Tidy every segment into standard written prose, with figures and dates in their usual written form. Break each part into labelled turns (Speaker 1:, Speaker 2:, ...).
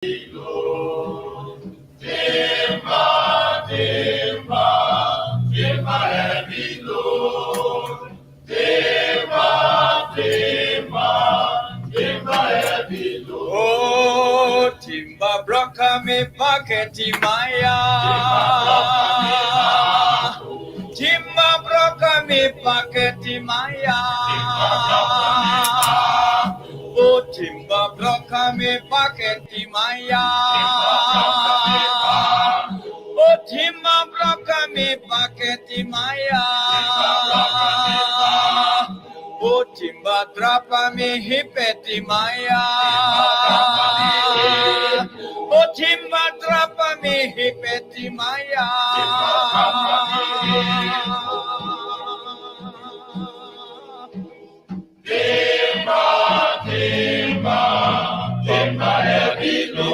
Speaker 1: Oh, timba broka me paketi maya. Timba broka me paketi maya. Oh, timba broka me paketi maya. Oh, timba broka me paketi maya. Oh, timba drapa me hipeti maya. Oh, timba drapa me hipeti maya. Timba ebilo.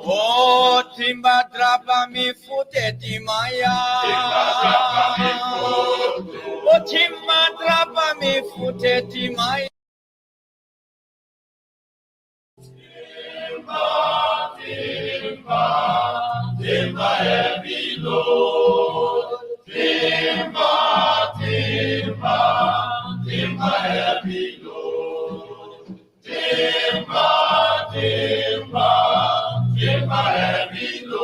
Speaker 1: Oh, timba drapa mi futeti maya. Oh, timba drapa mi futeti maya. Timba ebilo. Timba ebilo. Timba ebilo.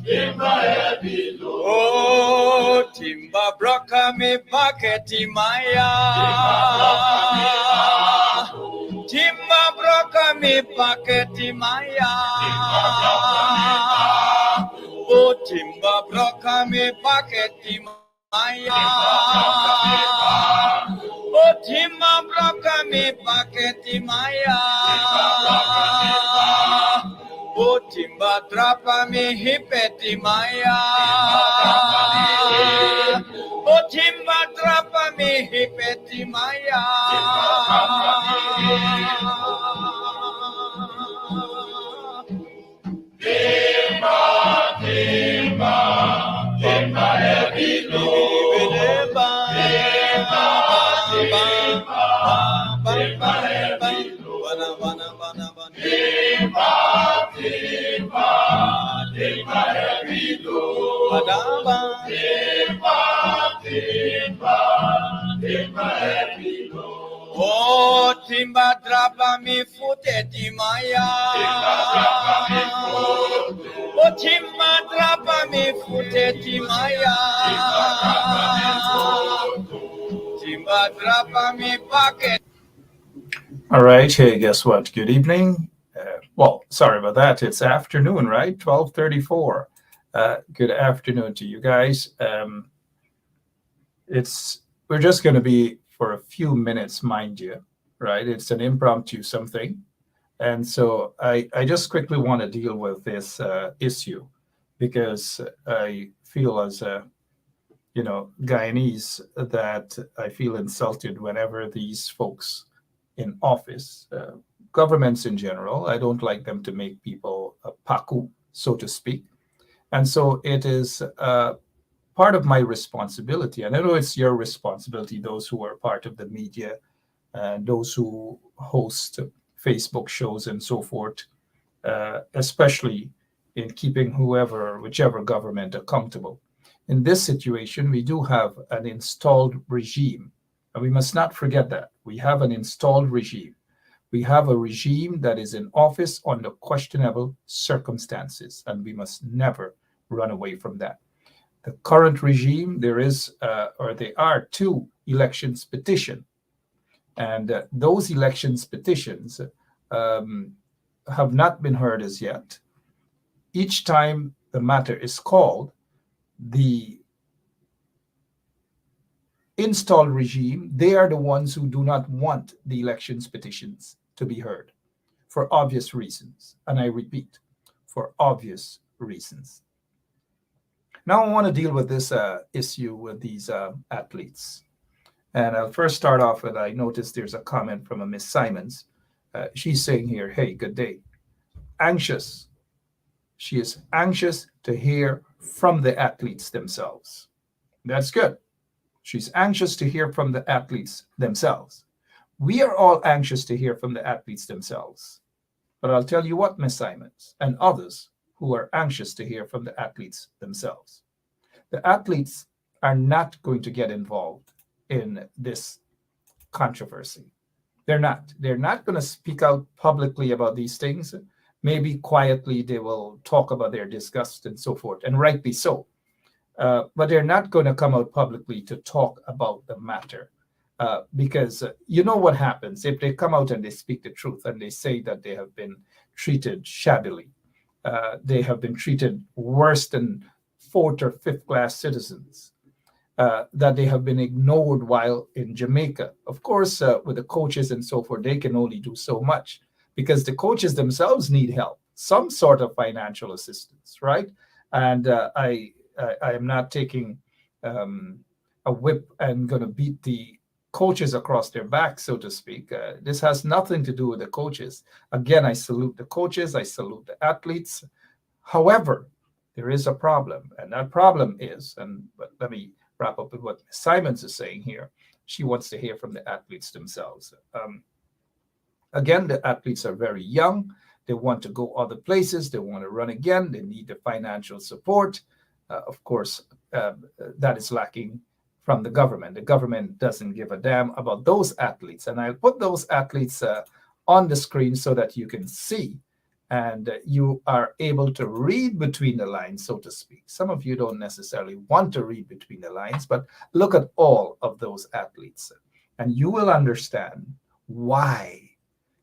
Speaker 1: Timba ebilo. Oh, timba broka me paketi maya. Timba broka me paketi maya. Oh, timba broka me paketi maya. Oh, timba broka me paketi maya. Oh, timba drapa me hipeti maya. Oh, timba drapa me hipeti maya. Timba ebilo. Timba ebilo. Oh, timba drapa mi futeti maya. Oh, timba drapa mi futeti maya. Timba drapa mi paket.
Speaker 2: All right. Hey, guess what? Good evening. Well, sorry about that. It's afternoon, right? 12:34. Good afternoon to you guys. We're just going to be for a few minutes, mind you, right? It's an impromptu something. And so I just quickly want to deal with this issue because I feel as a Guyanese that I feel insulted whenever these folks in office, governments in general, I don't like them to make people a paku, so to speak. And so it is part of my responsibility. And I know it's your responsibility, those who are part of the media, those who host Facebook shows and so forth, especially in keeping whichever government accountable. In this situation, we do have an installed regime. And we must not forget that. We have an installed regime. We have a regime that is in office under questionable circumstances, and we must never run away from that. The current regime, there are two elections petition, and those elections petitions have not been heard as yet. Each time the matter is called, the installed regime, they are the ones who do not want the elections petitions to be heard for obvious reasons. And I repeat, for obvious reasons. Now I want to deal with this issue with these athletes. And I'll first start off with I noticed there's a comment from a Miss Simons. She's saying here, hey, good day. Anxious. She is anxious to hear from the athletes themselves. That's good. She's anxious to hear from the athletes themselves. We are all anxious to hear from the athletes themselves. But I'll tell you what, Miss Simons and others who are anxious to hear from the athletes themselves. The athletes are not going to get involved in this controversy. They're not. They're not going to speak out publicly about these things. Maybe quietly they will talk about their disgust and so forth, and rightly so. But they're not going to come out publicly to talk about the matter. Because you know what happens if they come out and they speak the truth and they say that they have been treated shabbily. They have been treated worse than fourth or fifth class citizens. That they have been ignored while in Jamaica. Of course, with the coaches and so forth, they can only do so much because the coaches themselves need help, some sort of financial assistance, right? And I am not taking a whip and going to beat the coaches across their back, so to speak. This has nothing to do with the coaches. Again, I salute the coaches, I salute the athletes. However, there is a problem, and that problem is, but let me wrap up with what Simons is saying here. She wants to hear from the athletes themselves. Again, the athletes are very young. They want to go other places. They want to run again. They need the financial support. Of course, that is lacking from the government. The government doesn't give a damn about those athletes. And I'll put those athletes on the screen so that you can see and you are able to read between the lines, so to speak. Some of you don't necessarily want to read between the lines, but look at all of those athletes and you will understand why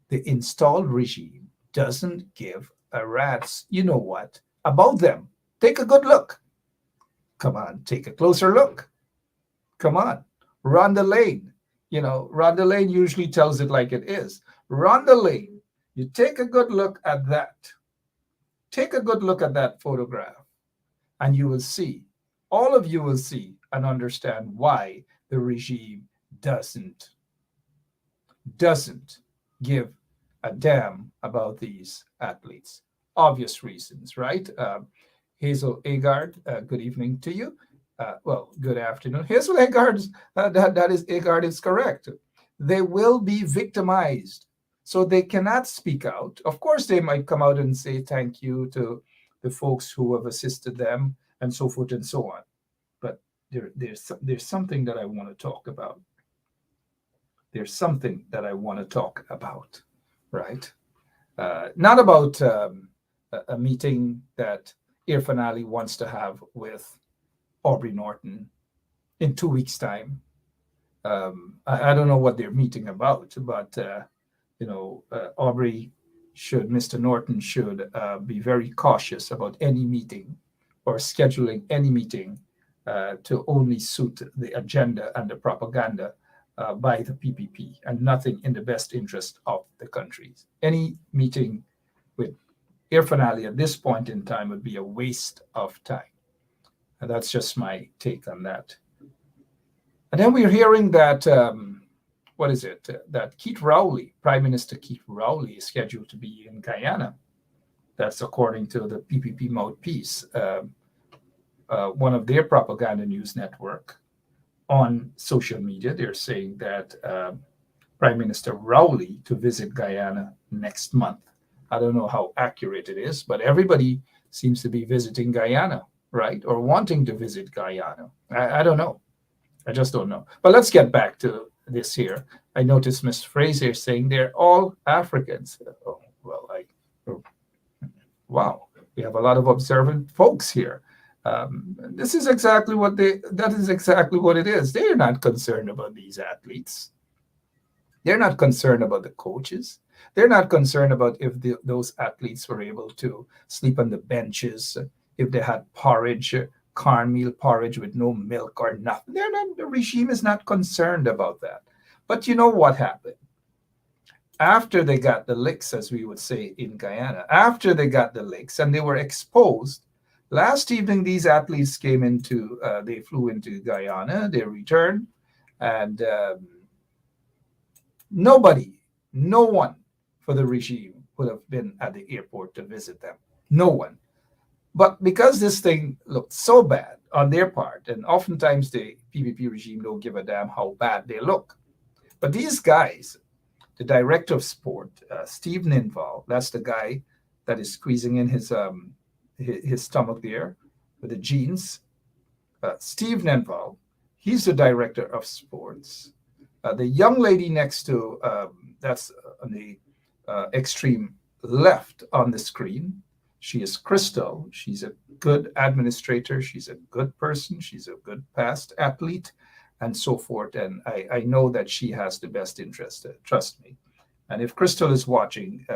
Speaker 2: the installed regime doesn't give a rat's, you know what, about them. Take a good look. Come on, take a closer look. Come on, run the lane. You know, run the lane usually tells it like it is. Run the lane. You take a good look at that. Take a good look at that photograph, and you will see, all of you will see and understand why the regime doesn't give a damn about these athletes. Obvious reasons, right? Hazel Agard, good evening to you. Well, good afternoon. Hazel Agard, that is Agard is correct. They will be victimized. So they cannot speak out. Of course, they might come out and say thank you to the folks who have assisted them and so forth and so on. But there's something that I want to talk about. There's something that I want to talk about, right? Not about a meeting that Irfan Ali wants to have with Aubrey Norton in 2 weeks' time. I don't know what they're meeting about, but Aubrey Mr. Norton should be very cautious about any meeting or scheduling any meeting to only suit the agenda and the propaganda by the PPP and nothing in the best interest of the country. Any meeting with Irfan Ali at this point in time would be a waste of time. And that's just my take on that. And then we're hearing that that Keith Rowley, Prime Minister Keith Rowley, is scheduled to be in Guyana. That's according to the PPP mouthpiece, one of their propaganda news network on social media. They're saying that Prime Minister Rowley to visit Guyana next month. I don't know how accurate it is, but everybody seems to be visiting Guyana, right? Or wanting to visit Guyana. I don't know. I just don't know. But let's get back to this here. I noticed Ms. Fraser saying they're all Africans. Oh, well, wow, we have a lot of observant folks here. This is exactly that is exactly what it is. They're not concerned about these athletes. They're not concerned about the coaches. They're not concerned about if those athletes were able to sleep on the benches, if they had porridge, cornmeal porridge with no milk or nothing. The regime is not concerned about that. But you know what happened? After they got the licks, as we would say in Guyana, after they got the licks and they were exposed Last evening, these athletes they flew into Guyana, they returned, and nobody, no one for the regime would have been at the airport to visit them. No one. But because this thing looked so bad on their part, and oftentimes the PPP regime don't give a damn how bad they look. But these guys, the director of sport, Steve Ninval, that's the guy that is squeezing in his stomach there with the jeans. Steve Ninval, he's the director of sports. The young lady next to that's on the extreme left on the screen. She is Crystal. She's a good administrator. She's a good person. She's a good past athlete, and so forth. And I know that she has the best interest. Trust me. And if Crystal is watching,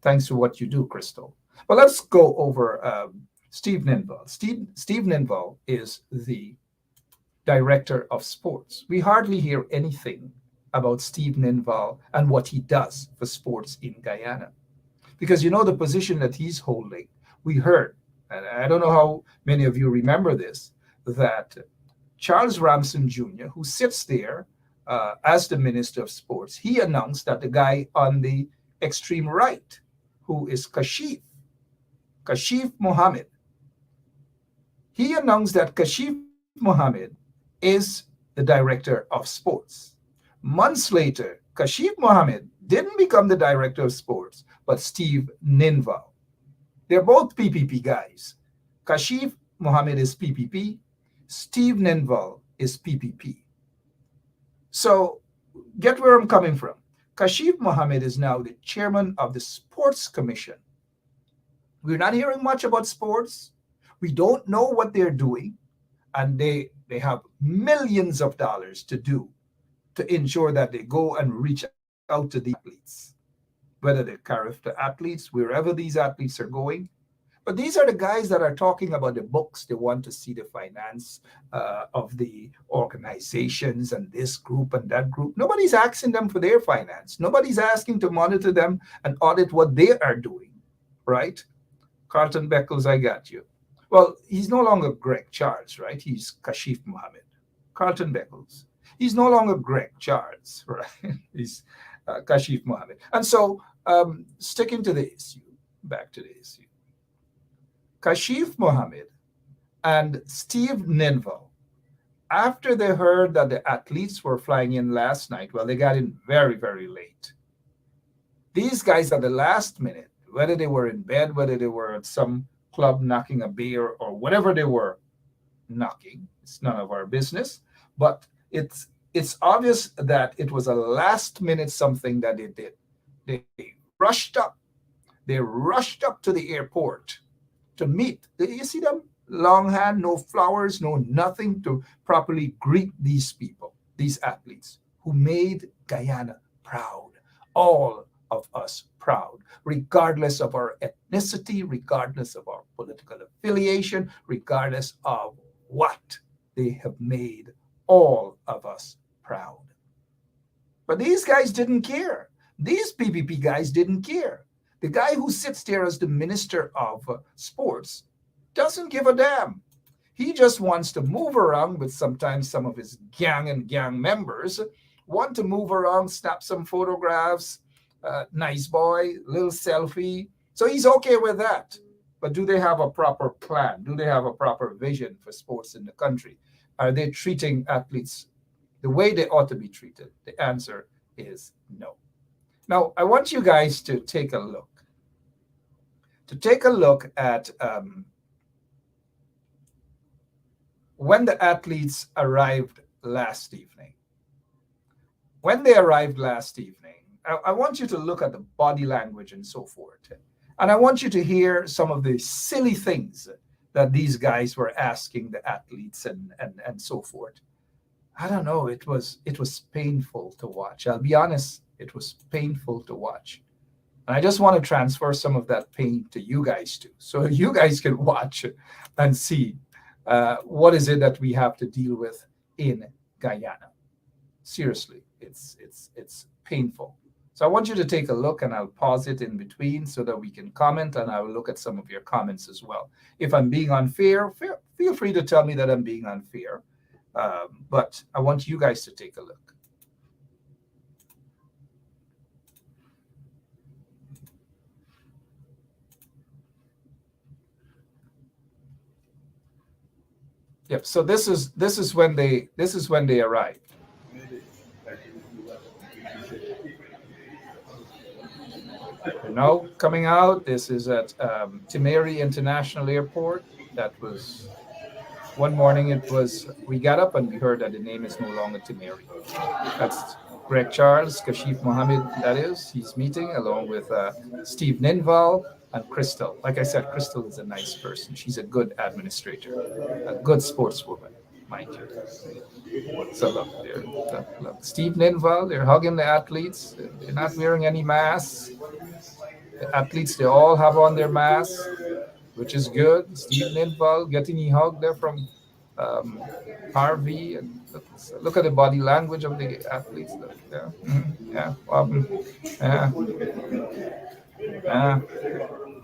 Speaker 2: thanks for what you do, Crystal. But let's go over Steve Ninval. Steve Ninval is the director of sports. We hardly hear anything about Steve Ninval and what he does for sports in Guyana. Because you know the position that he's holding, we heard, and I don't know how many of you remember this, that Charles Ramson Jr., who sits there as the Minister of Sports, he announced that the guy on the extreme right, who is Kashif Mohammed, he announced that Kashif Mohammed is the director of sports. Months later, Kashif Mohammed didn't become the director of sports, but Steve Ninval. They're both PPP guys. Kashif Mohammed is PPP. Steve Ninval is PPP. So get where I'm coming from. Kashif Mohammed is now the chairman of the Sports Commission. We're not hearing much about sports. We don't know what they're doing. And they have millions of dollars to ensure that they go and reach out to the athletes, whether they're Carifta athletes, wherever these athletes are going. But these are the guys that are talking about the books. They want to see the finance of the organizations and this group and that group. Nobody's asking them for their finance. Nobody's asking to monitor them and audit what they are doing, right? Carlton Beckles, I got you. Well, he's no longer Greg Charles, right? He's Kashif Mohammed. Carlton Beckles. He's no longer Greg Charles, right? He's Kashif Mohammed. And so, sticking to the issue, back to the issue. Kashif Mohammed and Steve Ninval, after they heard that the athletes were flying in last night, well, they got in very, very late. These guys at the last minute, whether they were in bed, whether they were at some club knocking a beer or whatever they were knocking, it's none of our business, but it's obvious that it was a last minute something that they did. They rushed up to the airport to meet. You see them? Long hand, no flowers, no nothing to properly greet these people, these athletes who made Guyana proud. All of us proud, regardless of our ethnicity, regardless of our political affiliation, regardless of what. They have made all of us proud. But these guys didn't care. These PPP guys didn't care. The guy who sits there as the Minister of Sports doesn't give a damn. He just wants to move around with sometimes some of his gang members, want to move around, snap some photographs, nice boy, little selfie. So he's okay with that. But do they have a proper plan? Do they have a proper vision for sports in the country? Are they treating athletes the way they ought to be treated? The answer is no. Now, I want you guys to take a look. At when the athletes arrived last evening. When they arrived last evening, I want you to look at the body language and so forth. And I want you to hear some of the silly things that these guys were asking the athletes and so forth. I don't know. It was painful to watch. I'll be honest. It was painful to watch. And I just want to transfer some of that pain to you guys too. So you guys can watch and see what is it that we have to deal with in Guyana. Seriously, it's painful. So I want you to take a look, and I'll pause it in between so that we can comment, and I will look at some of your comments as well. If I'm being unfair, feel free to tell me that I'm being unfair. But I want you guys to take a look. Yep. So this is when they arrive. They're now coming out. This is at Timeri International Airport. That was one morning. We got up and we heard that the name is no longer Timeri. That's Greg Charles, Kashif Mohammed. That is, he's meeting along with Steve Ninval and Crystal. Like I said, Crystal is a nice person. She's a good administrator, a good sportswoman, mind you. So look, Steve Ninval, they're hugging the athletes. They're not wearing any masks. The athletes, they all have on their masks, which is good. Steve Ninval getting a hug there from Harvey. And look at the body language of the athletes. Look, yeah, yeah, yeah, yeah.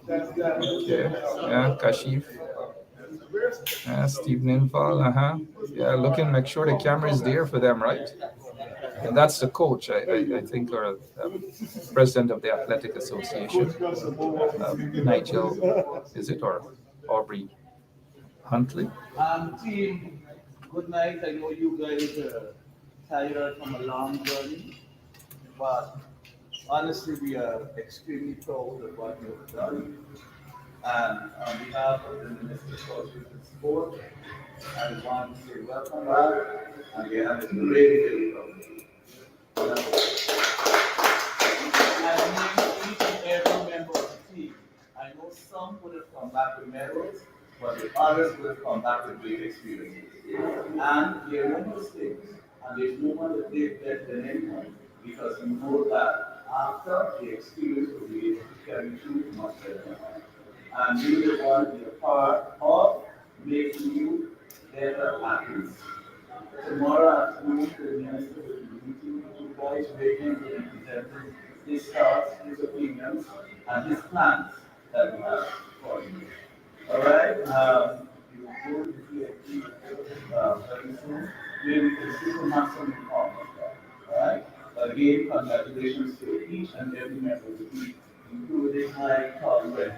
Speaker 2: Okay, yeah, Kashif. Steve Ninval, yeah, make sure the camera is there for them, right? And that's the coach, I think, or president of the Athletic Association, Nigel, is it, or Aubrey Huntley?
Speaker 3: Team, good night. I know you guys are tired from a long journey, but honestly, we are extremely proud of what you've done. And on behalf of the Minister of Culture and Sport, I want to say welcome back. And we have really, really proud of you. I mean, each and every member of the team. I know some would have come back with medals, but the others would have come back with great experiences. And there are no mistakes, and there's no one that did better than anyone, because you know that after the experience will be able to carry through much better. And you want to be a part of making you better athletes. Tomorrow afternoon, the minister will be meeting with you guys, waiting to be presenting his thoughts, his opinions, and his plans that we have for you. All right? You will go to the very soon. We will still have some information. All right? Again, congratulations to each and every member of the team, including my colleague.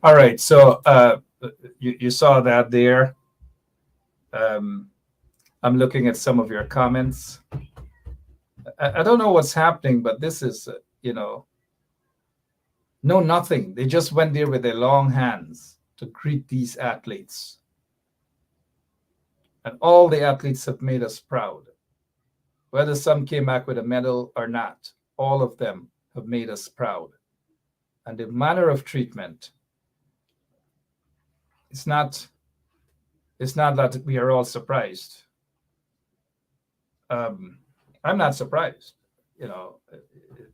Speaker 2: All right, so you saw that there. I'm looking at some of your comments. I don't know what's happening, but this is, no, nothing. They just went there with their long hands to greet these athletes. And all the athletes have made us proud. Whether some came back with a medal or not, all of them have made us proud. And the manner of treatment, it's not that we are all surprised. I'm not surprised.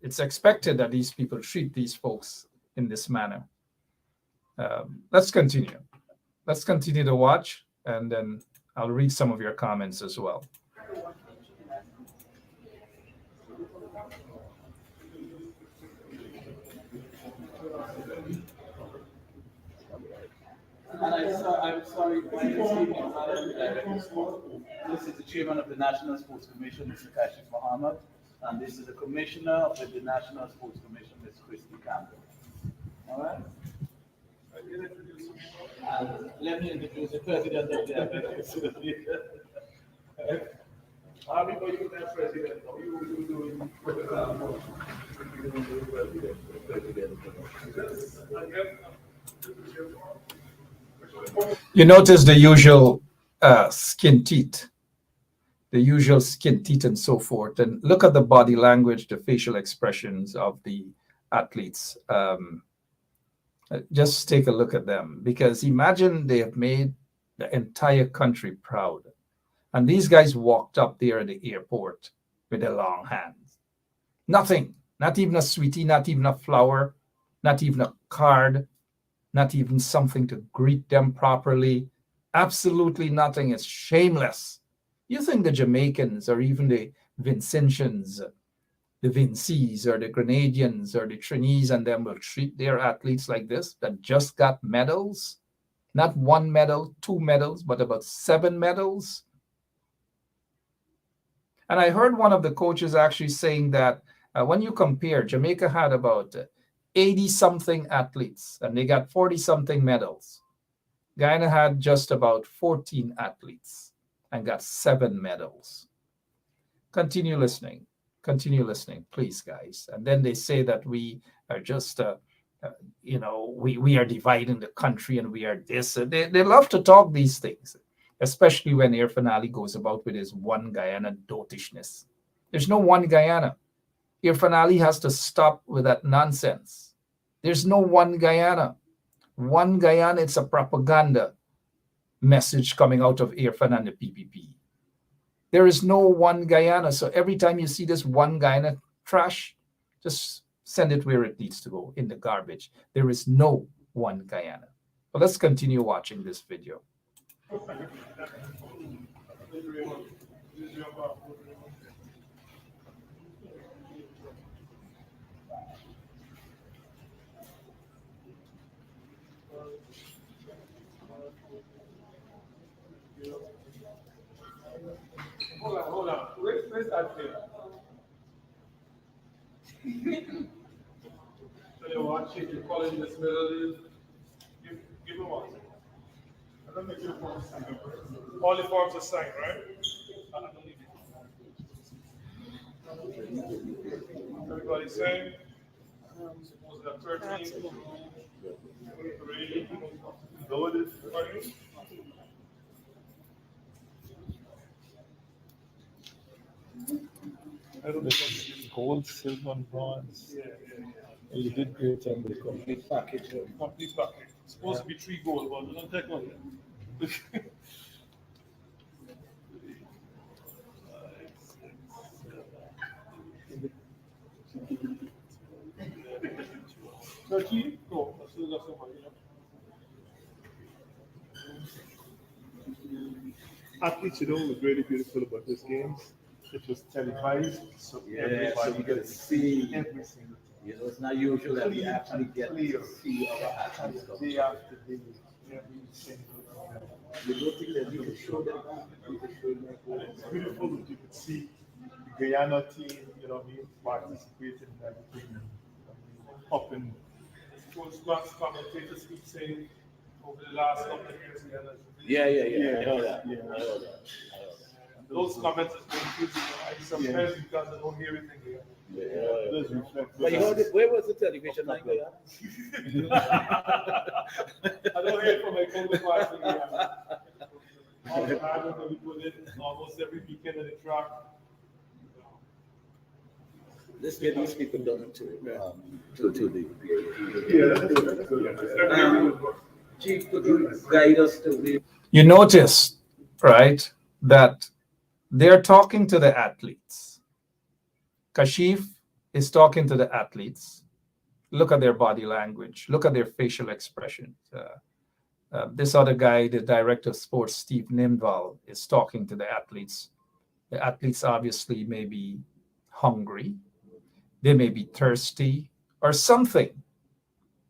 Speaker 2: It's expected that these people treat these folks in this manner. Let's continue. Let's continue to watch, and then I'll read some of your comments as well.
Speaker 3: And I'm sorry, my name is Stephen Gonzalez, Director of Sport. This is the Chairman of the National Sports Commission, Mr. Kashif Mohammed, and this is the Commissioner with the National Sports Commission, Ms. Christy Campbell. All right? And let me introduce the President of the Athletic Association. How are you with that, President? How are you doing?
Speaker 2: You notice the usual skin teeth, and so forth. And look at the body language, the facial expressions of the athletes. Just take a look at them, because imagine they have made the entire country proud. And these guys walked up there at the airport with their long hands. Nothing, not even a sweetie, not even a flower, not even a card, not even something to greet them properly. Absolutely nothing. It's shameless. You think the Jamaicans or even the Vincentians, the Vincies or the Grenadians or the Trinidadians and them will treat their athletes like this that just got medals? Not one medal, two medals, but about 7 medals. And I heard one of the coaches actually saying that when you compare, Jamaica had about 80-something athletes, and they got 40-something medals. Guyana had just about 14 athletes and got 7 medals. Continue listening, please, guys. And then they say that we are just, we are dividing the country and we are this. They love to talk these things, especially when Air Finale goes about with his one Guyana dotishness. There's no one Guyana. Air Finale has to stop with that nonsense. There's no one Guyana. One Guyana, it's a propaganda message coming out of Air Finale and the PPP. There is no one Guyana. So every time you see this one Guyana trash, just send it where it needs to go, in the garbage. There is no one Guyana. But let's continue watching this video.
Speaker 4: Hold on. Where's that thing? So you want to you call it in this middle? Give me one. I don't think you forms sign. All the forms are signed, right? I don't need it. Everybody signed? Suppose that 13. 3. Loaded. Pardon?
Speaker 5: I don't know if it's gold, silver, and bronze.
Speaker 4: Yeah.
Speaker 5: You did great on the complete package.
Speaker 4: Complete package. It's supposed to be 3 gold, but we don't take one yet. 13? No, I still got some money.
Speaker 5: Athletes, what's really beautiful about this game? It was televised, so everybody
Speaker 3: you could see.
Speaker 5: every single thing.
Speaker 3: It's not usual that we actually get to see our athletes.
Speaker 5: Day after day, every single thing.
Speaker 3: You don't think that you could show them that? You could show them that.
Speaker 5: It's beautiful that you could see the Guyana team, participating in everything. Up in
Speaker 4: Those last commentators keep saying over the last couple of years, we had a
Speaker 3: Yeah.
Speaker 5: Yeah,
Speaker 3: I know that.
Speaker 5: yeah.
Speaker 3: I know that.
Speaker 4: those comments are confusing. Sometimes because I don't hear anything here.
Speaker 5: it does reflect.
Speaker 3: But you know, where was the television line going?
Speaker 4: I don't hear from my counterparts in here. All the hard work that we put in almost every weekend at the track.
Speaker 3: Let's get these people down to the. Chief, could you guide us to the.
Speaker 2: You notice, right, that they're talking to the athletes. Kashif is talking to the athletes. Look at their body language. Look at their facial expressions. This other guy, the director of sports, Steve Nimval, is talking to the athletes. The athletes obviously may be hungry. They may be thirsty or something.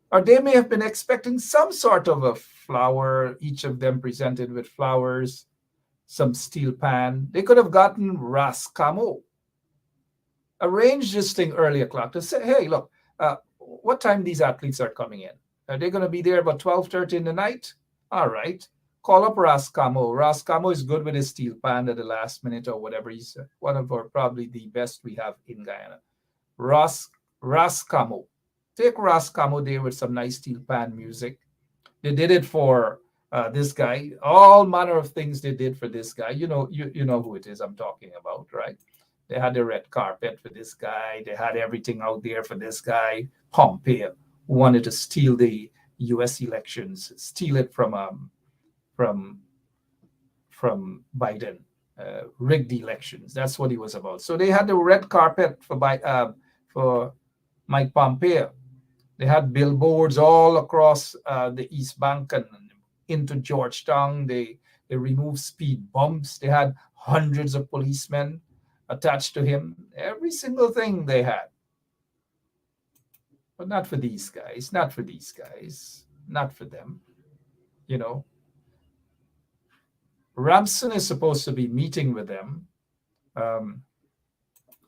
Speaker 2: Or they may have been expecting some sort of a flower, each of them presented with flowers, some steel pan. They could have gotten ras camo. Arrange this thing early o'clock to say, hey, look, what time these athletes are coming in? Are they going to be there about 12:30 in the night? All right. Call up Ras Camo. Ras Camo is good with his steel pan at the last minute or whatever. He's one of our probably the best we have in Guyana. Ras Camo. Take Ras Camo there with some nice steel pan music. They did it for this guy. All manner of things they did for this guy. You know who it is I'm talking about, right? They had the red carpet for this guy. They had everything out there for this guy. Pompeo wanted to steal the U.S. elections, steal it from Biden. rigged elections. That's what he was about. So they had the red carpet for Mike Pompeo. They had billboards all across the East Bank and into Georgetown. They removed speed bumps. They had hundreds of policemen attached to him. Every single thing they had. But not for these guys. Not for these guys. Not for them. You know, Ramson is supposed to be meeting with them.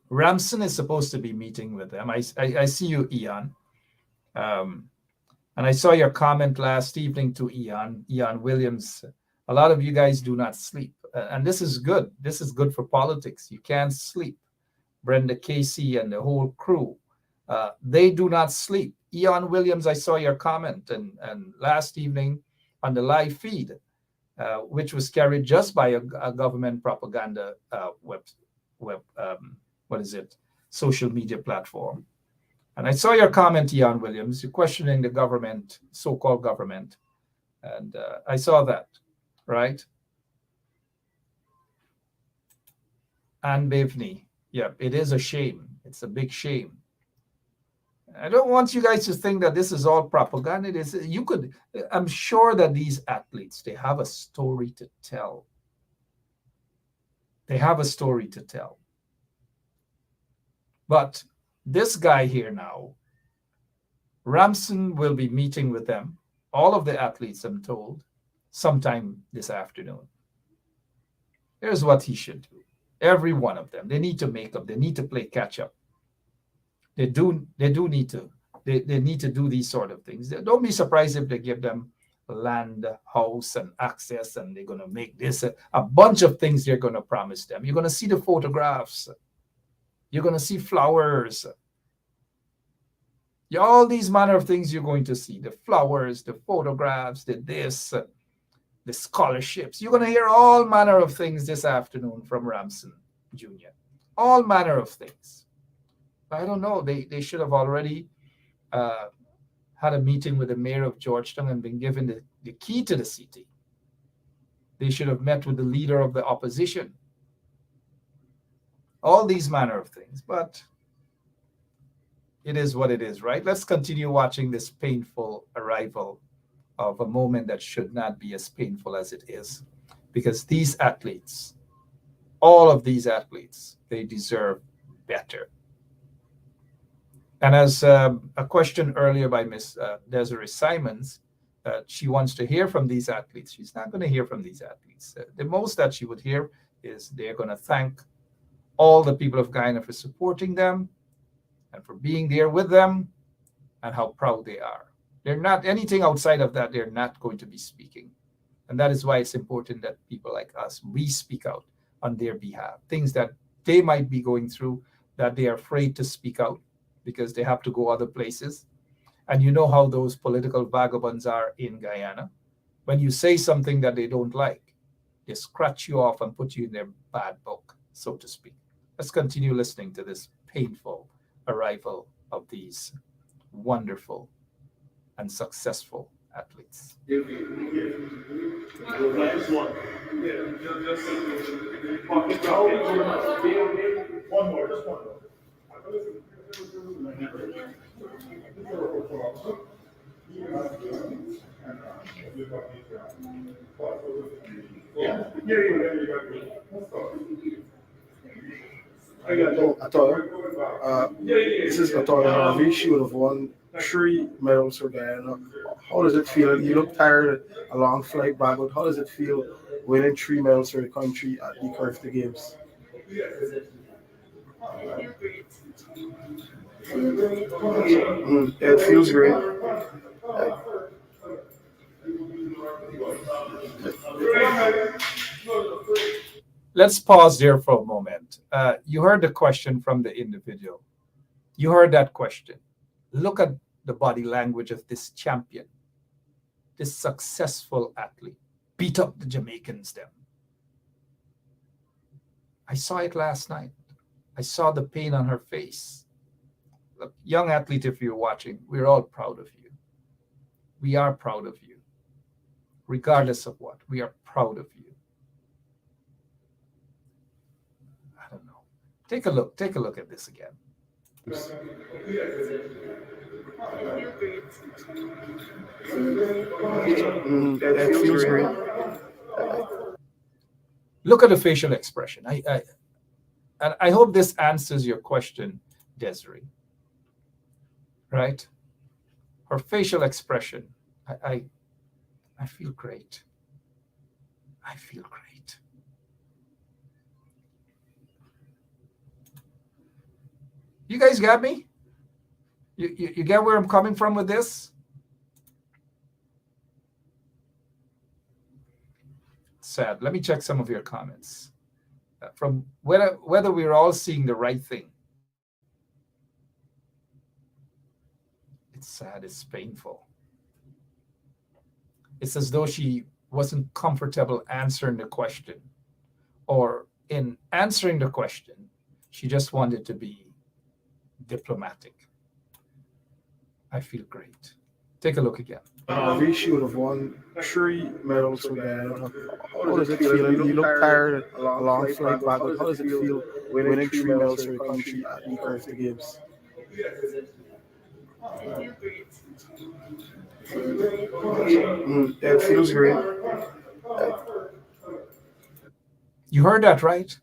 Speaker 2: Ramson is supposed to be meeting with them. I see you, Ian. And I saw your comment last evening to Ian Williams. A lot of you guys do not sleep. And this is good. This is good for politics. You can't sleep. Brenda Casey and the whole crew, they do not sleep. Ian Williams, I saw your comment. And last evening on the live feed, which was carried just by a government propaganda social media platform. And I saw your comment, Ian Williams. You're questioning the government, so-called government. And I saw that, right? And Bivney, yeah, it is a shame. It's a big shame. I don't want you guys to think that this is all propaganda. It is. I'm sure that these athletes, they have a story to tell. They have a story to tell. But this guy here now, Ramson will be meeting with them, all of the athletes, I'm told, sometime this afternoon. Here's what he should do. Every one of them, they need to make up. They need to play catch up. They need to do these sort of things. Don't be surprised if they give them land, house, and access, and they're going to make this a bunch of things they're going to promise them. You're going to see the photographs. You're going to see flowers. All these manner of things you're going to see. The flowers, the photographs, the scholarships. You're going to hear all manner of things this afternoon from Ramson Jr. All manner of things. I don't know. They should have already had a meeting with the mayor of Georgetown and been given the key to the city. They should have met with the leader of the opposition. All these manner of things. But it is what it is, right? Let's continue watching this painful arrival of a moment that should not be as painful as it is. Because these athletes, all of these athletes, they deserve better. And as a question earlier by Miss Desiree Simons, she wants to hear from these athletes. She's not going to hear from these athletes. The most that she would hear is they're going to thank all the people of Guyana for supporting them and for being there with them and how proud they are. They're not anything outside of that. They're not going to be speaking. And that is why it's important that people like us, we speak out on their behalf. Things that they might be going through that they are afraid to speak out because they have to go other places. And you know how those political vagabonds are in Guyana. When you say something that they don't like, they scratch you off and put you in their bad book, so to speak. Let's continue listening to this painful arrival of these wonderful and successful athletes.
Speaker 5: One more, just one more.
Speaker 6: This is Ator Ravi. She would have won 3 medals for Guyana. How does it feel? You look tired, a long flight back, but how does it feel winning 3 medals for the country at the Curfew Games? It feels great.
Speaker 2: Let's pause there for a moment. You heard the question from the individual. You heard that question. Look at the body language of this champion, this successful athlete. Beat up the Jamaicans then. I saw it last night. I saw the pain on her face. Look, young athlete, if you're watching, we're all proud of you. We are proud of you. Regardless of what, we are proud of you. Take a look at this again.
Speaker 6: It feels great.
Speaker 2: Look at the facial expression. I hope this answers your question, Desiree. Right? Her facial expression. I feel great. I feel great. You guys got me? You get where I'm coming from with this? Sad. Let me check some of your comments. From whether we're all seeing the right thing. It's sad, it's painful. It's as though she wasn't comfortable answering the question, or in answering the question, she just wanted to be diplomatic. I feel great. Take a look again.
Speaker 6: She would have won 3 medals for Guyana. How does it feel? You look tired, a long flight back, but how does it feel winning 3 medals for your country at the Earth Games? It feels great.
Speaker 2: You heard that right?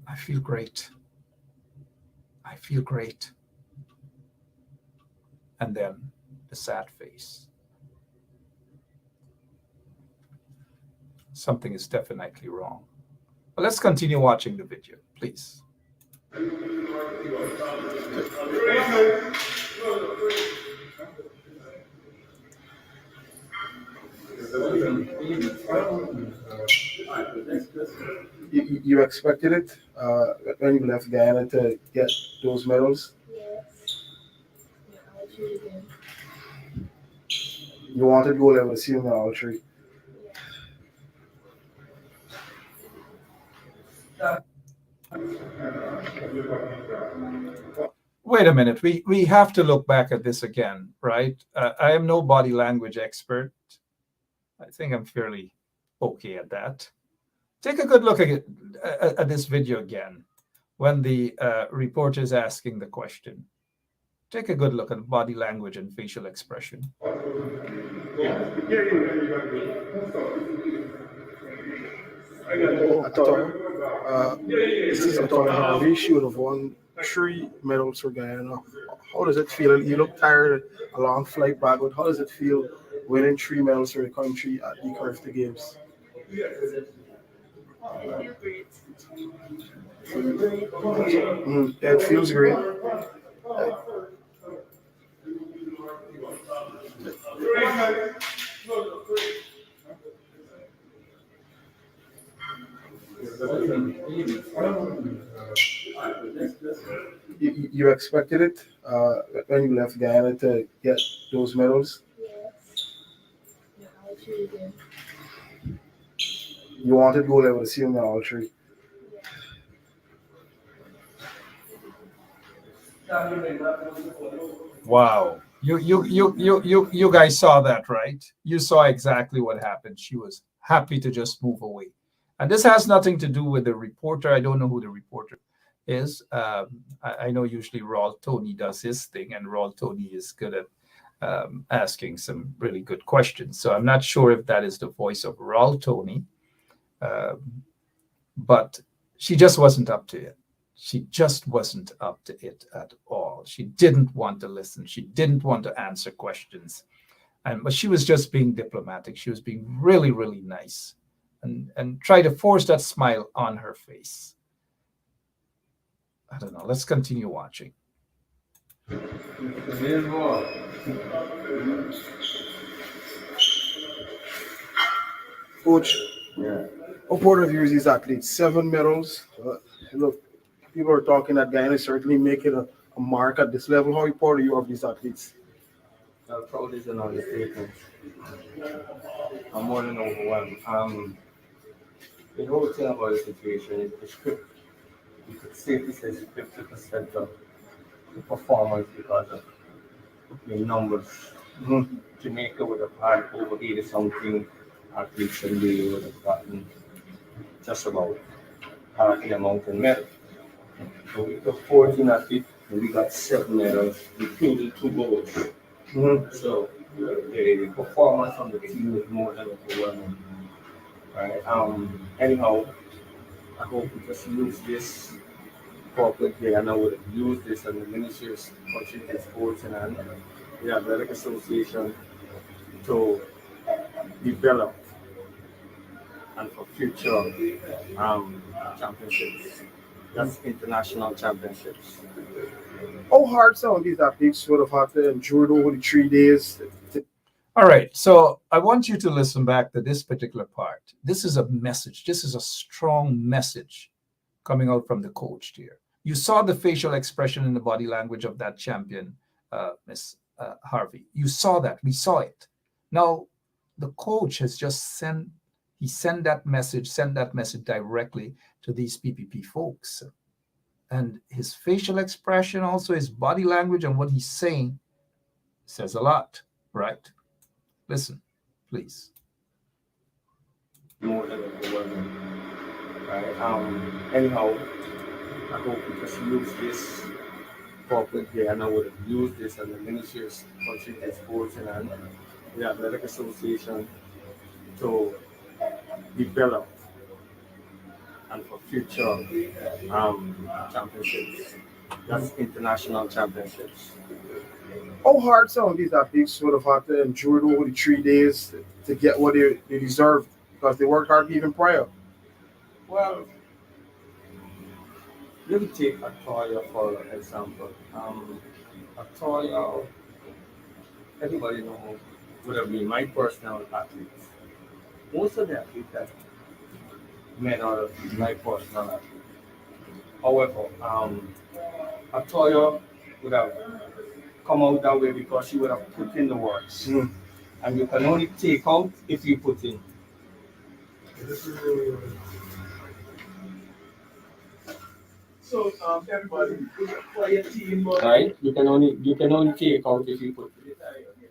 Speaker 2: I feel great. I feel great. And then the sad face. Something is definitely wrong. But let's continue watching the video, please.
Speaker 6: You expected it when you left Guyana to get those medals?
Speaker 7: Yes. Yeah, I truly did.
Speaker 6: You wanted gold level silver in all 3.
Speaker 2: Wait a minute. We have to look back at this again, right? I am no body language expert. I think I'm fairly okay at that. Take a good look at this video again when the reporter is asking the question. Take a good look at body language and facial expression.
Speaker 6: This is a tournament. She would have won 3 medals for Guyana. How does it feel? You look tired, a long flight back, but how does it feel winning 3 medals for your country at the Earth Games? It feels great. You expected it when you left Guyana to get those medals?
Speaker 7: Yes. Yeah, I truly did.
Speaker 6: You wanted gold level silver in all 3.
Speaker 2: Wow. You guys saw that, right? You saw exactly what happened. She was happy to just move away. And this has nothing to do with the reporter. I don't know who the reporter is. I know usually Raul Tony does his thing, and Raul Tony is good at asking some really good questions. So I'm not sure if that is the voice of Raul Tony, but she just wasn't up to it. She just wasn't up to it at all. She didn't want to listen. She didn't want to answer questions. But she was just being diplomatic. She was being really, really nice and try to force that smile on her face. I don't know. Let's continue watching.
Speaker 6: Coach, how proud of you is these athletes? 7 medals. Look, people are talking that Guyana is certainly making a mark at this level. How proud are you of these athletes?
Speaker 8: Proud is an understatement. I'm more than overwhelmed. The whole thing about the situation is script. You could safely say scripted percent of the performance because of the numbers. Jamaica would have had over 80 something athletes and they would have gotten just about half the amount in medals. So we took 14 athletes and we got 7 medals, including 2 golds. So the performance on the team is more than overwhelming. Right? Anyhow, I hope we just use this corporate day, and I would have used this as the Ministry of Culture and Sports and the Athletic Association to develop and for future championships. That's international championships.
Speaker 6: How hard some of these athletes would have had to endure over the 3 days?
Speaker 2: All right. So I want you to listen back to this particular part. This is a message. This is a strong message coming out from the coach here. You saw the facial expression and the body language of that champion, Miss Harvey. You saw that. We saw it. Now, the coach has just sent that message directly to these PPP folks. And his facial expression, also his body language and what he's saying says a lot, right? Listen, please.
Speaker 8: More than overwhelming. Right? Anyhow, I hope we just use this corporate day, and I would have used this as the Ministry of Culture and Sports and the Athletic Association to develop and for future championships. That's international championships.
Speaker 6: How hard some of these athletes would have had to endure over the 3 days to get what they deserved, because they worked hard even prior?
Speaker 8: Well, let me take Atoya for example. Atoya, everybody knows, would have been my personal athletes. Most of the athletes that met are my personal athletes. However, Atoya would have come out that way because she would have put in the work. And you can only take out if you put in.
Speaker 5: So everybody, for your team,
Speaker 8: Right? You can only take out if you put in.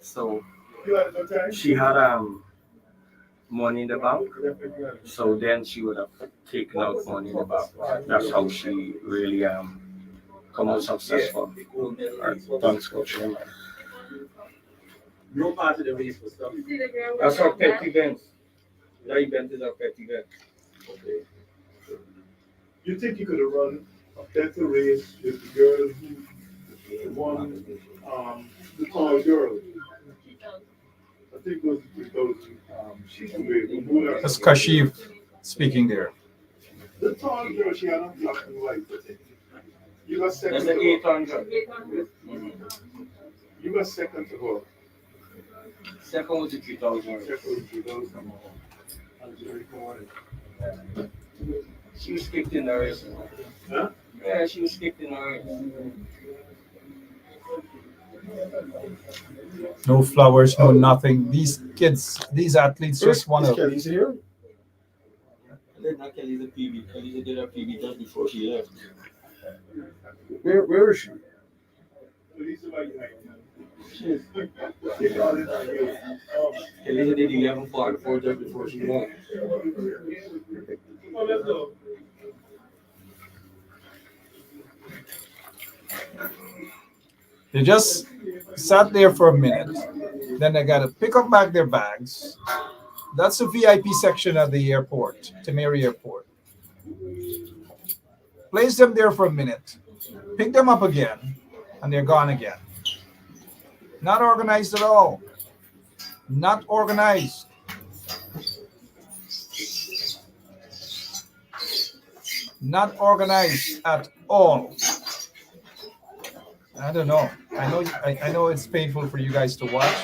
Speaker 8: So
Speaker 5: you had no time.
Speaker 8: she had money in the bank. So then she would have taken out money in the bank. That's how she really come out successful. Thanks, Coach.
Speaker 3: No part of the race was done.
Speaker 8: That's our pet event. That event is our pet event.
Speaker 5: Okay. You think you could have run a better race with the girl who won, the tall girl? I think it was because she's the
Speaker 2: That's Kashif speaking there.
Speaker 5: The tall girl, she had on black and white. You got second
Speaker 8: That's
Speaker 5: to
Speaker 8: the
Speaker 5: her.
Speaker 8: 800.
Speaker 5: You got second to her.
Speaker 8: Second was the 3000.
Speaker 5: Second to those.
Speaker 8: She was kicked in the race.
Speaker 5: Huh?
Speaker 8: Yeah, she was kicked in the race.
Speaker 2: No flowers, no nothing. These kids, these athletes just want to.
Speaker 6: Kelly's here.
Speaker 8: Not Kelly's a PB. Kelly did her PB just before she left.
Speaker 6: Where is she?
Speaker 8: Kelly did 11:44 just before she left.
Speaker 5: Oh, let's go.
Speaker 2: They just sat there for a minute. Then they got to pick up back their bags. That's the VIP section at the airport, Temeri Airport. Place them there for a minute. Pick them up again, and they're gone again. Not organized at all. Not organized. Not organized at all. I don't know. I know it's painful for you guys to watch.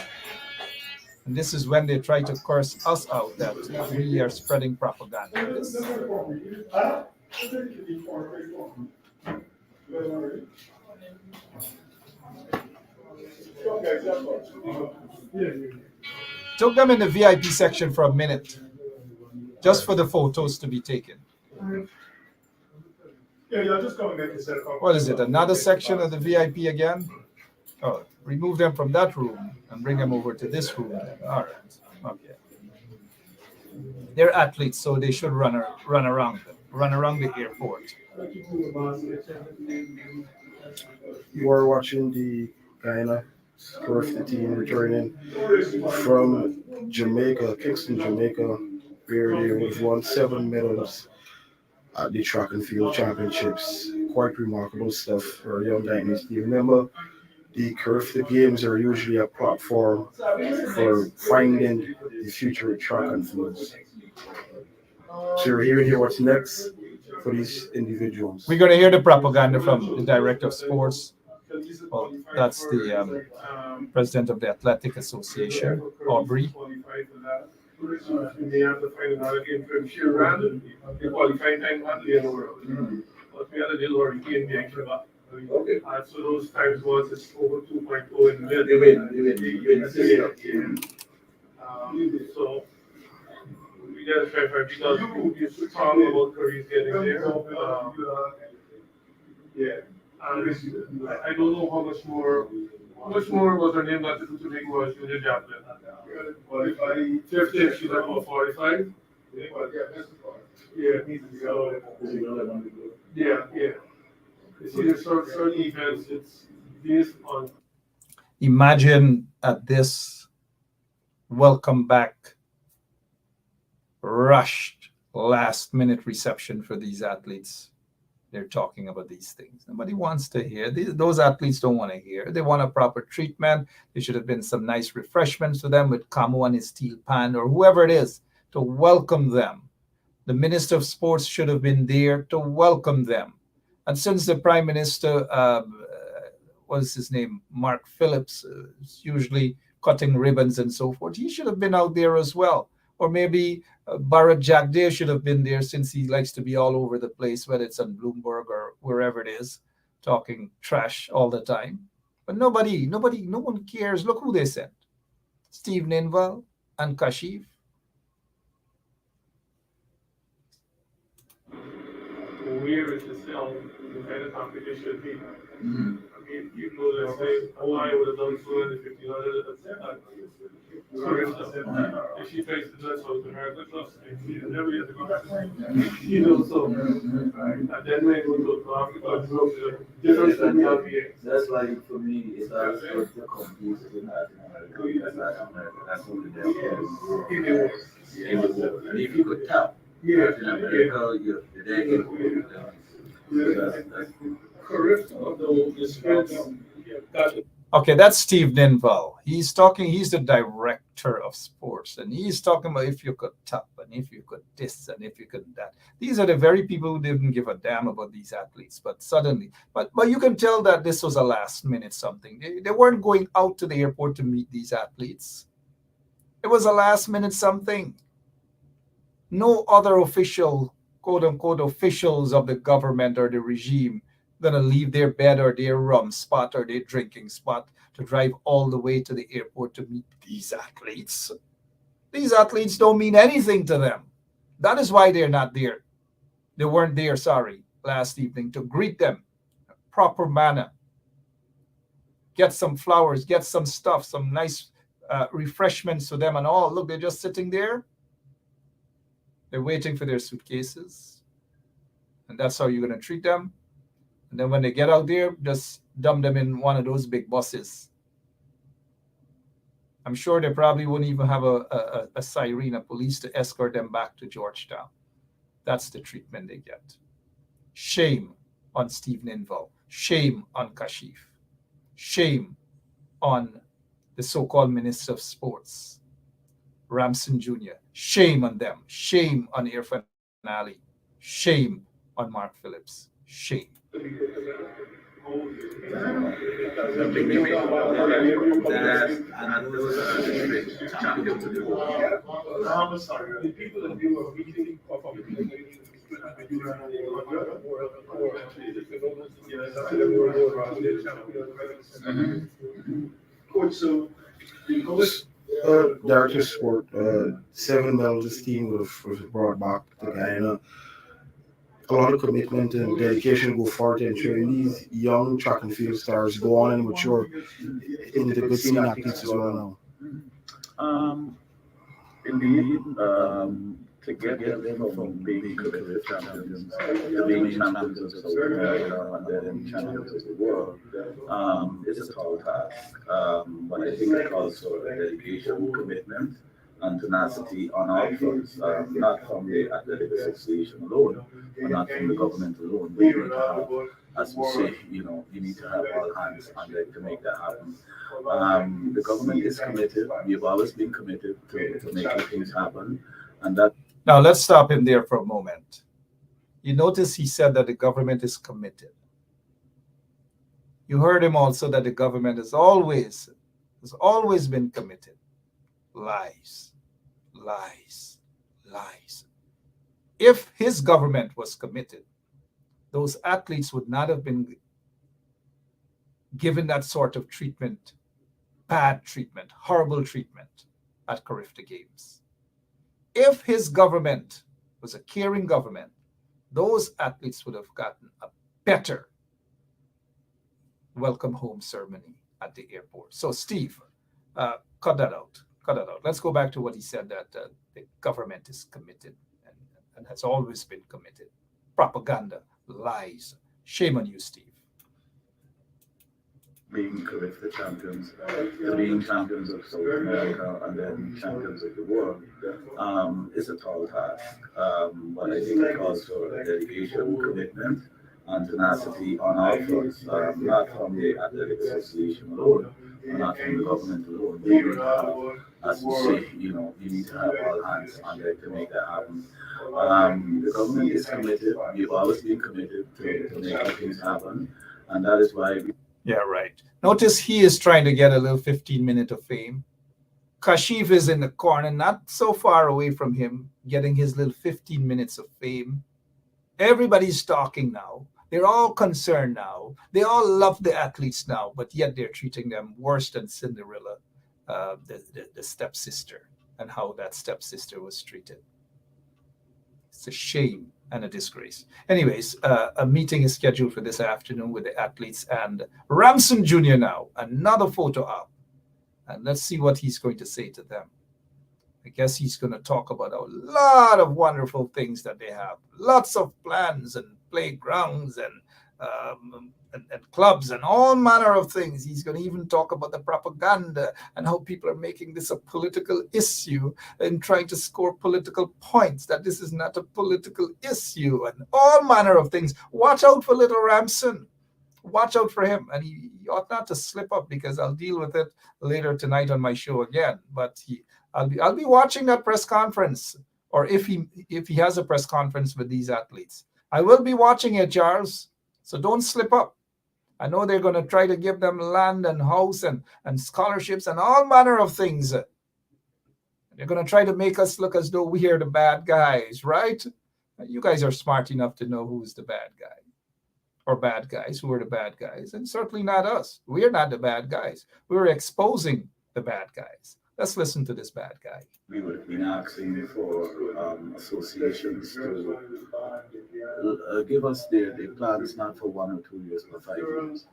Speaker 2: And this is when they try to curse us out that we are spreading propaganda. Took them in the VIP section for a minute, just for the photos to be taken.
Speaker 5: Yeah, you're just coming in to set up.
Speaker 2: What is it? Another section of the VIP again? Oh, remove them from that room and bring them over to this room. All right. Okay. They're athletes, so they should run around the airport.
Speaker 6: You are watching the Guyana Curve team returning from Jamaica, Kingston, Jamaica, where they would have won 7 medals at the track and field championships. Quite remarkable stuff for a young dynasty. Remember, the Curve Games are usually a platform for finding the future track and fields. So you're hearing here what's next for these individuals.
Speaker 2: We're going to hear the propaganda from the director of sports. Well, that's the president of the Athletic Association, Aubrey.
Speaker 5: They have to find another game from Shiran. The qualifying time hardly in the world. But we had a little hurricane being came up. Okay. So those times was it's over 2.0 in the middle. They win. So we got to try because we're talking about Curry's getting there. Yeah. And I don't know how much more was her name that to make was Junior Javelin. 50, she's like about 45. Yeah. So, yeah. You see, there's certain events, it's based on.
Speaker 2: Imagine at this welcome back, rushed last minute reception for these athletes. They're talking about these things. Nobody wants to hear. Those athletes don't want to hear. They want a proper treatment. There should have been some nice refreshments for them with Camo and his steel pan or whoever it is to welcome them. The Minister of Sports should have been there to welcome them. And since the Prime Minister, what is his name, Mark Phillips, is usually cutting ribbons and so forth, he should have been out there as well. Or maybe Bharat Jagdeo should have been there since he likes to be all over the place, whether it's on Bloomberg or wherever it is, talking trash all the time. But no one cares. Look who they sent. Steve Ninval and Kashif.
Speaker 5: Where is the cell, the kind of competition be? I mean, people that say, oh, I would have done 250, if she takes the dress out to her, the trust me, she never get to go back. So, and then they go to Africa, different than the RPA.
Speaker 3: That's why for me, it's always good to compete with Latin America. That's what the devil is. And if you could tell, Latin America, the devil.
Speaker 5: Correct. Although the spreads,
Speaker 2: Okay, that's Steve Ninval. He's the director of sports, and he's talking about if you could tap, and if you could this, and if you could that. These are the very people who didn't give a damn about these athletes, but suddenly, but you can tell that this was a last minute something. They weren't going out to the airport to meet these athletes. It was a last minute something. No other official, quote unquote, officials of the government or the regime gonna leave their bed or their rum spot or their drinking spot to drive all the way to the airport to meet these athletes. These athletes don't mean anything to them. That is why they're not there. They weren't there, last evening to greet them in a proper manner. Get some flowers, get some stuff, some nice refreshments for them and all. Look, they're just sitting there. They're waiting for their suitcases. And that's how you're gonna treat them. And then when they get out there, just dump them in one of those big buses. I'm sure they probably wouldn't even have a siren, a police to escort them back to Georgetown. That's the treatment they get. Shame on Steve Ninval. Shame on Kashif. Shame on the so-called Minister of Sports, Ramson Jr. Shame on them. Shame on Irfan Ali. Shame on Mark Phillips. Shame.
Speaker 6: Director of Sport, 7 medals this team was brought back to Guyana. A lot of commitment and dedication go forward to ensuring these young track and field stars go on and mature into the good senior athletes as well now.
Speaker 3: Indeed, to get them from being career champions to being champions of South America and then champions of the world is a tall task. But I think it calls for dedication, commitment, and tenacity on all fronts, not from the athletic association alone, or not from the government alone, but you need to have, as we say, you need to have all hands on deck to make that happen. The government is committed. We've always been committed to making things happen, and that.
Speaker 2: Now, let's stop him there for a moment. You notice he said that the government is committed. You heard him also that the government has always been committed. Lies, lies, lies. If his government was committed, those athletes would not have been given that sort of treatment, bad treatment, horrible treatment at Carifta Games. If his government was a caring government, those athletes would have gotten a better welcome home ceremony at the airport. So, Steve, cut that out. Cut that out. Let's go back to what he said, that the government is committed and has always been committed. Propaganda, lies. Shame on you, Steve.
Speaker 3: Being Carifta champions, being champions of South America, and then champions of the world is a tall task. But I think it calls for dedication, commitment, and tenacity on all fronts, not from the athletic association alone, or not from the government alone. But you need to have, as we say, you need to have all hands on deck to make that happen. The government is committed. We've always been committed to making things happen, and that is why.
Speaker 2: Yeah, right. Notice he is trying to get a little 15-minute of fame. Kashif is in the corner, not so far away from him, getting his little 15 minutes of fame. Everybody's talking now. They're all concerned now. They all love the athletes now, but yet they're treating them worse than Cinderella, the stepsister, and how that stepsister was treated. It's a shame and a disgrace. Anyways, a meeting is scheduled for this afternoon with the athletes and Ramson Jr. now. Another photo up. And let's see what he's going to say to them. I guess he's going to talk about a lot of wonderful things that they have. Lots of plans and playgrounds and clubs and all manner of things. He's going to even talk about the propaganda and how people are making this a political issue and trying to score political points, that this is not a political issue and all manner of things. Watch out for little Ramson. Watch out for him. And he ought not to slip up, because I'll deal with it later tonight on my show again. But I'll be watching that press conference, or if he has a press conference with these athletes. I will be watching it, Charles. So don't slip up. I know they're going to try to give them land and house and scholarships and all manner of things. They're going to try to make us look as though we are the bad guys, right? You guys are smart enough to know who's the bad guy, or bad guys, who are the bad guys, and certainly not us. We're not the bad guys. We're exposing the bad guys. Let's listen to this bad guy.
Speaker 3: We would have been asking for associations to give us their plans, not for 1 or 2 years, but 5 years.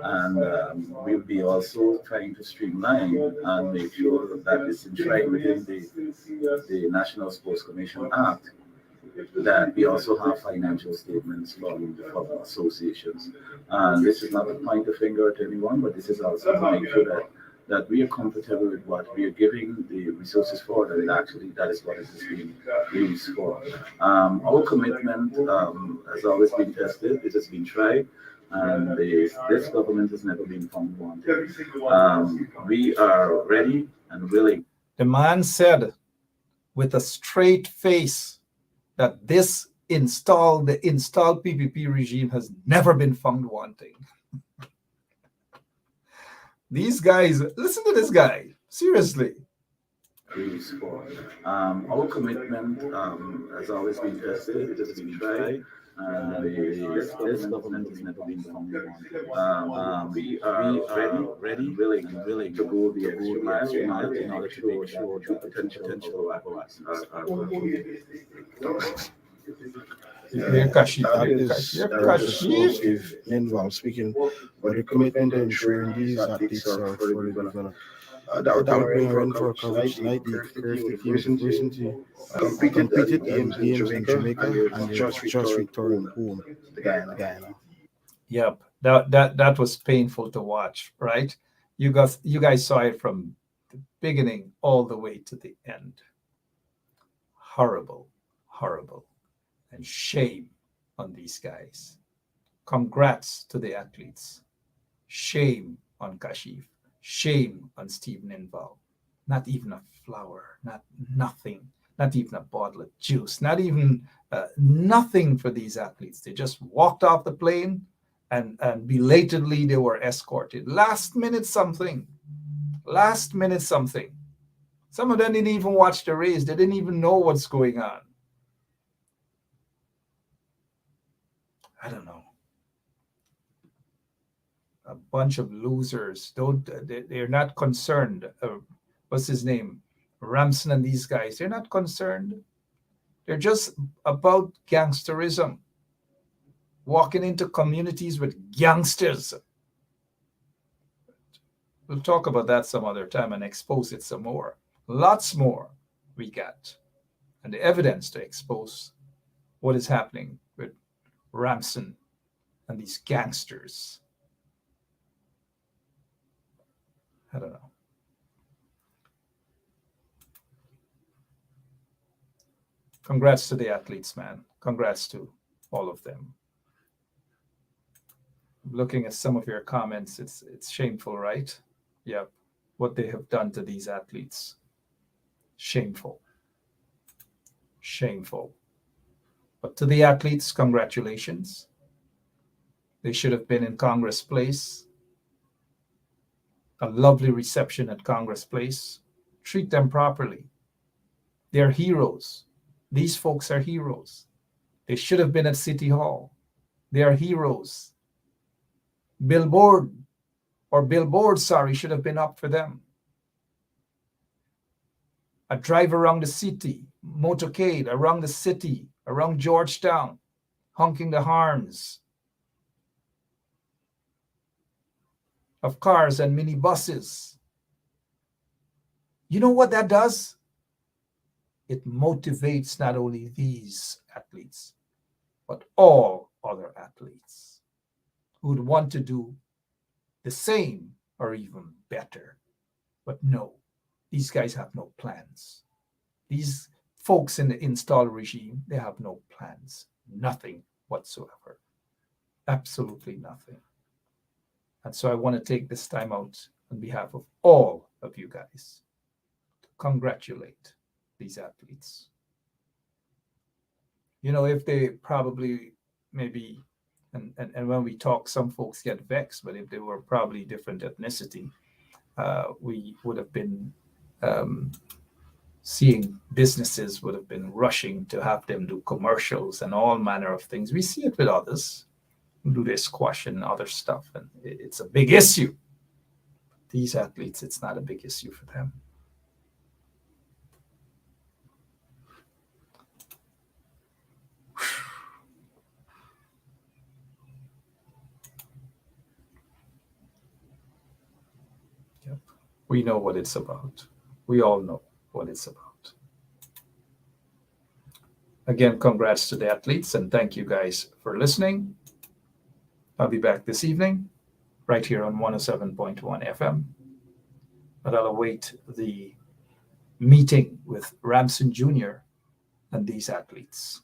Speaker 3: And we'll be also trying to streamline and make sure that it's enshrined within the National Sports Commission Act, that we also have financial statements from associations. And this is not to point a finger at anyone, but this is also to make sure that we are comfortable with what we are giving the resources for, that that is what it is being used for. Our commitment has always been tested, it has been tried, and this government has never been found wanting. We are ready and willing.
Speaker 2: The man said with a straight face that the installed PPP regime has never been found wanting. These guys, listen to this guy, seriously.
Speaker 3: Our commitment has always been tested, it has been tried, and this government has never been found wanting. We are ready, willing to go the extra mile in order to make sure the potential of our
Speaker 2: Here, Kashif.
Speaker 6: That
Speaker 2: Here,
Speaker 6: is
Speaker 2: Kashif.
Speaker 6: Director
Speaker 2: Kashif.
Speaker 6: Steve Ninval speaking about the commitment to ensuring these athletes are fully developed. That would bring her in for coverage tonight. The Curve team recently competed at games in Jamaica and they've just returned home to Guyana.
Speaker 2: Yep. That was painful to watch, right? You guys saw it from the beginning all the way to the end. Horrible, horrible. And shame on these guys. Congrats to the athletes. Shame on Kashif. Shame on Steve Ninval. Not even a flower, nothing, not even a bottle of juice, not even nothing for these athletes. They just walked off the plane and belatedly they were escorted. Last minute something. Some of them didn't even watch the race. They didn't even know what's going on. I don't know. A bunch of losers. They're not concerned. What's his name? Ramson and these guys. They're not concerned. They're just about gangsterism. Walking into communities with gangsters. We'll talk about that some other time and expose it some more. Lots more we got. And the evidence to expose what is happening with Ramson and these gangsters. I don't know. Congrats to the athletes, man. Congrats to all of them. Looking at some of your comments, it's shameful, right? Yep. What they have done to these athletes. Shameful. Shameful. But to the athletes, congratulations. They should have been in Congress Place. A lovely reception at Congress Place. Treat them properly. They're heroes. These folks are heroes. They should have been at City Hall. They are heroes. Billboards should have been up for them. A drive around the city, motorcade around the city, around Georgetown, honking the horns of cars and minibuses. You know what that does? It motivates not only these athletes, but all other athletes who would want to do the same or even better. But no, these guys have no plans. These folks in the install regime, they have no plans. Nothing whatsoever. Absolutely nothing. And so I want to take this time out on behalf of all of you guys to congratulate these athletes. You know, if they probably maybe, and when we talk, some folks get vexed, but if they were probably different ethnicity, we would have been seeing businesses would have been rushing to have them do commercials and all manner of things. We see it with others who do their squash and other stuff, and it's a big issue. These athletes, it's not a big issue for them. Yep. We know what it's about. We all know what it's about. Again, congrats to the athletes and thank you guys for listening. I'll be back this evening right here on 107.1 FM. But I'll await the meeting with Ramson Jr. and these athletes.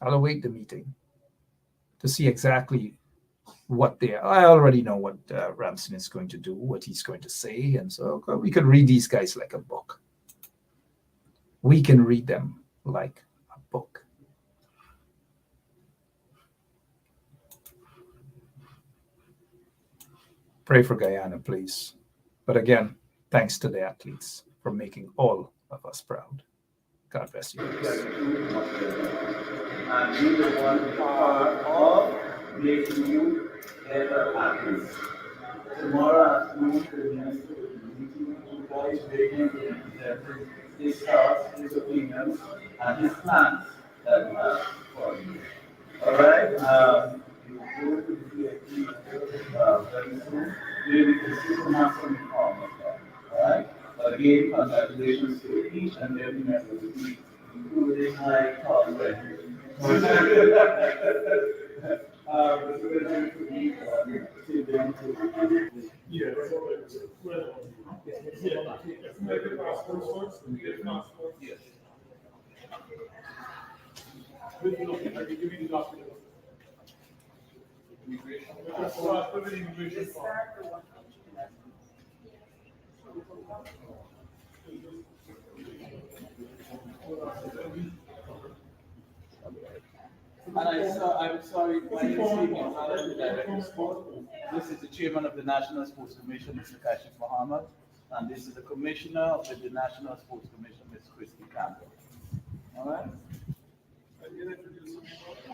Speaker 2: I'll await the meeting to see exactly what they are. I already know what Ramson is going to do, what he's going to say. And so we could read these guys like a book. We can read them like a book. Pray for Guyana, please. But again, thanks to the athletes for making all of us proud. God bless you guys.
Speaker 3: And be the one part of making you better athletes. Tomorrow afternoon, the minister will be meeting with you guys, making his thoughts, his opinions, and his plans that we have for you. All right. Very soon, we will receive a maximum form of that. All right. But again, congratulations to each and every member of the team, including my top friend.
Speaker 4: Yeah. Well, make the passport first. Get passport.
Speaker 3: Yes.
Speaker 4: With the document, I can give you the document. Let's start with the immigration form.
Speaker 3: And I'm sorry, my name is Stephen Gonzalez, the Director of Sport. This is the Chairman of the National Sports Commission, Mr. Kashif Mohammed, and this is the Commissioner of the National Sports Commission, Ms. Christy Campbell. All right?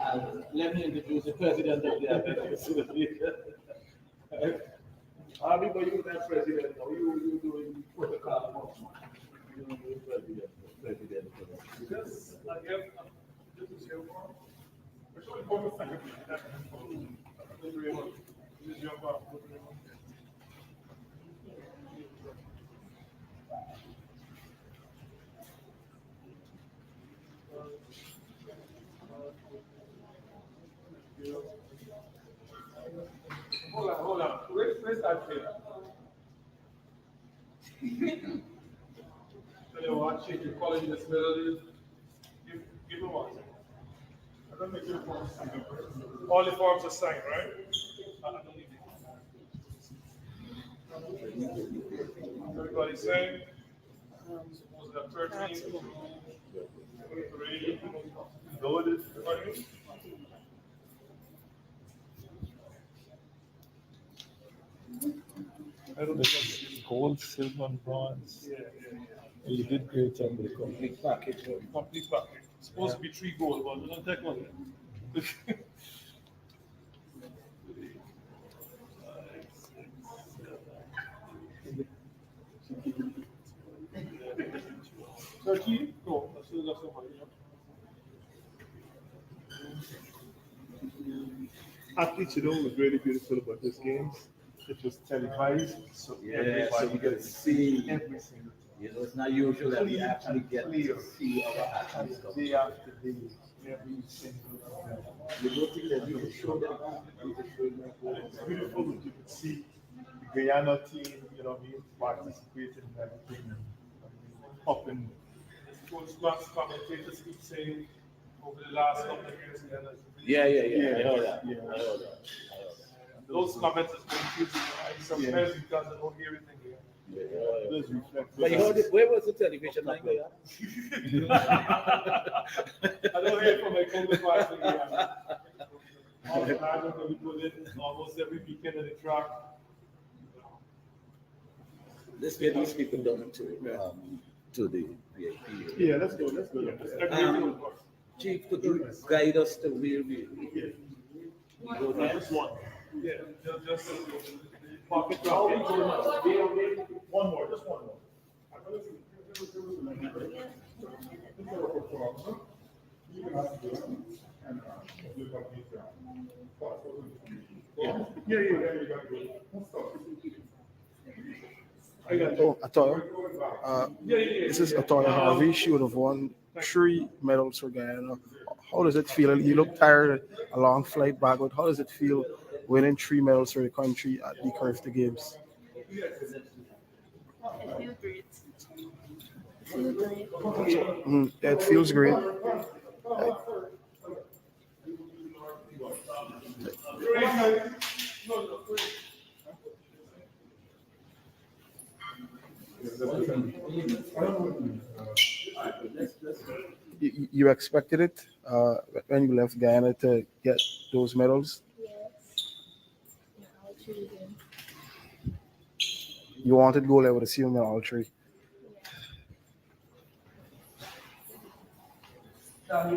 Speaker 3: And let me introduce the President of the Athletic Association. Harvey, but you're not President, no, you doing protocol. President.
Speaker 4: Yes, I guess, this is your form. Which one form is second? This is your form. Hold on. Where's that kid? Tell you what, shake your quality in this middle. Give him one. I don't make your forms signed. All the forms are signed, right? Everybody signed? Suppose that 13. 3. Loaded. Everybody?
Speaker 9: I don't know if it's gold, silver, and bronze.
Speaker 4: Yeah.
Speaker 9: You did great on the complete package.
Speaker 4: Complete package. It's supposed to be 3 gold, but don't take one. Turkey? No, that's somebody.
Speaker 5: Athletes, you know, was really beautiful about this game. It was televised, so everybody
Speaker 3: you
Speaker 5: could see every single thing.
Speaker 3: You know, it's not usual that we actually get to see our athletes.
Speaker 5: Day after day, every single thing.
Speaker 3: You don't think that you can show them?
Speaker 5: It's beautiful that you could see the Guyana team, you know, being participating in everything. Popping.
Speaker 4: Sports commentators keep saying over the last couple of years.
Speaker 3: Yeah. I know that.
Speaker 5: Yeah.
Speaker 3: I know that.
Speaker 4: Those comments are confusing. Sometimes because I don't hear anything here.
Speaker 5: Those reflect.
Speaker 3: But you heard it, where was the television line going?
Speaker 4: I don't hear from my co-advisor here. All the time that we put in almost every weekend at the track.
Speaker 3: Let's get these people down to the VIP.
Speaker 5: Yeah, let's go.
Speaker 3: Chief, could you guide us to where we?
Speaker 4: Just one. Yeah, just pocket
Speaker 5: One
Speaker 4: rock.
Speaker 5: more, just one more.
Speaker 6: Oh, Atoya. This is Atoya Harvey. She would have won 3 medals for Guyana. How does it feel? You look tired, a long flight back, but how does it feel winning 3 medals for the country at the Curved Games?
Speaker 7: I feel great. I feel great.
Speaker 6: Yeah, it feels great. You expected it when you left Guyana to get those medals?
Speaker 7: Yes. Yeah, I'll choose again.
Speaker 6: You wanted gold level to see them in all 3.
Speaker 7: Yeah.